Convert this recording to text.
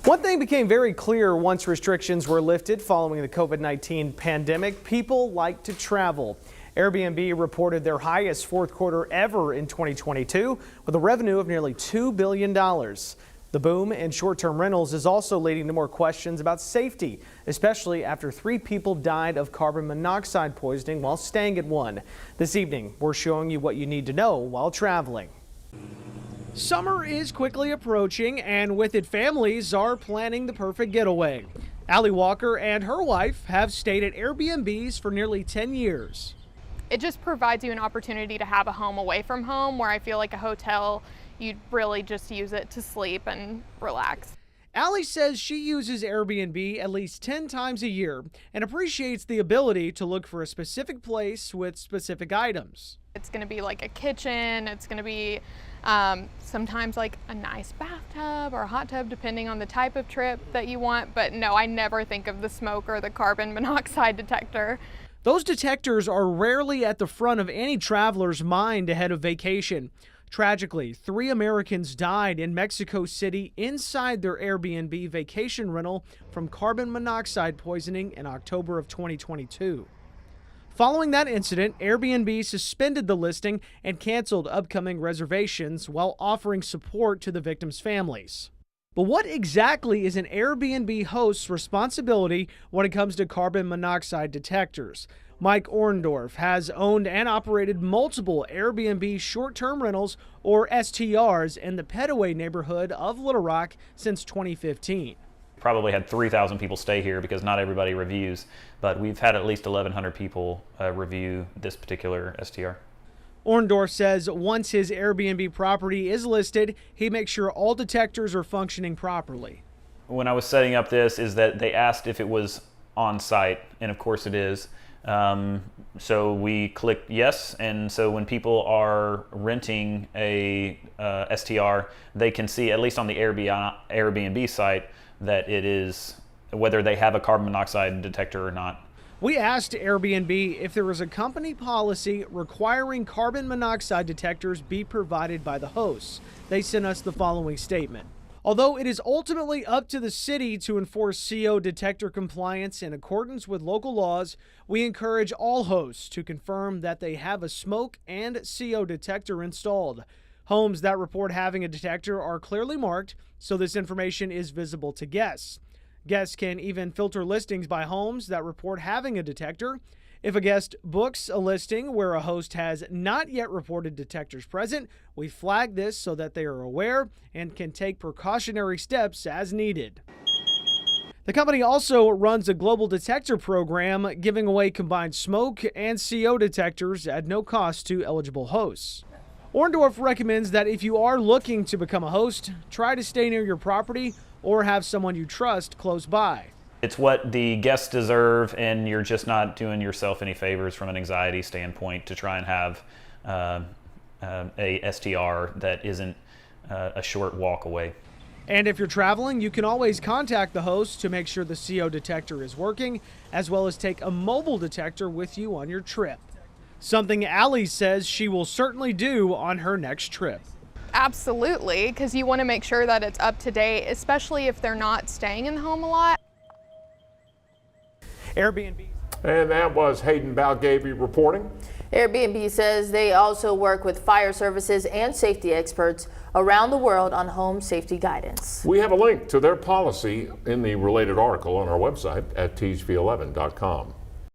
One thing became very clear once restrictions were lifted following the COVID-19 pandemic. People like to travel. Airbnb reported their highest fourth quarter ever in 2022 with a revenue of nearly $2 billion. The boom in short-term rentals is also leading to more questions about safety, especially after 3 people died of carbon monoxide poisoning while staying at one. This evening, we're showing you what you need to know while traveling. Summer is quickly approaching, and with it, families are planning the perfect getaway. Allie Walker and her wife have stayed at Airbnbs for nearly 10 years. It just provides you an opportunity to have a home away from home, where I feel like a hotel, you'd really just use it to sleep and relax. Allie says she uses Airbnb at least 10 times a year and appreciates the ability to look for a specific place with specific items. It's going to be like a kitchen, it's going to be sometimes like a nice bathtub or a hot tub, depending on the type of trip that you want. But no, I never think of the smoke or the carbon monoxide detector. Those detectors are rarely at the front of any traveler's mind ahead of vacation. Tragically, 3 Americans died in Mexico City inside their Airbnb vacation rental from carbon monoxide poisoning in October of 2022. Following that incident, Airbnb suspended the listing and canceled upcoming reservations while offering support to the victims' families. But what exactly is an Airbnb host's responsibility when it comes to carbon monoxide detectors? Mike Orndorff has owned and operated multiple Airbnb short-term rentals, or STRs, in the Petaway neighborhood of Little Rock since 2015. Probably had 3,000 people stay here because not everybody reviews, but we've had at least 1,100 people review this particular STR. Orndorff says once his Airbnb property is listed, he makes sure all detectors are functioning properly. When I was setting up this, is that they asked if it was on site, and of course it is. So we clicked yes, and so when people are renting a STR, they can see, at least on the Airbnb site, that it is, whether they have a carbon monoxide detector or not. We asked Airbnb if there was a company policy requiring carbon monoxide detectors be provided by the hosts. They sent us the following statement. Although it is ultimately up to the city to enforce CO detector compliance in accordance with local laws, we encourage all hosts to confirm that they have a smoke and CO detector installed. Homes that report having a detector are clearly marked, so this information is visible to guests. Guests can even filter listings by homes that report having a detector. If a guest books a listing where a host has not yet reported detectors present, we flag this so that they are aware and can take precautionary steps as needed. The company also runs a global detector program, giving away combined smoke and CO detectors at no cost to eligible hosts. Orndorff recommends that if you are looking to become a host, try to stay near your property or have someone you trust close by. It's what the guests deserve, and you're just not doing yourself any favors from an anxiety standpoint to try and have a STR that isn't a short walk away. And if you're traveling, you can always contact the host to make sure the CO detector is working, as well as take a mobile detector with you on your trip. Something Allie says she will certainly do on her next trip. Absolutely, because you want to make sure that it's up to date, especially if they're not staying in the home a lot. Airbnb. And that was Hayden Balgavy reporting. Airbnb says they also work with fire services and safety experts around the world on home safety guidance. We have a link to their policy in the related article on our website at teasv11.com.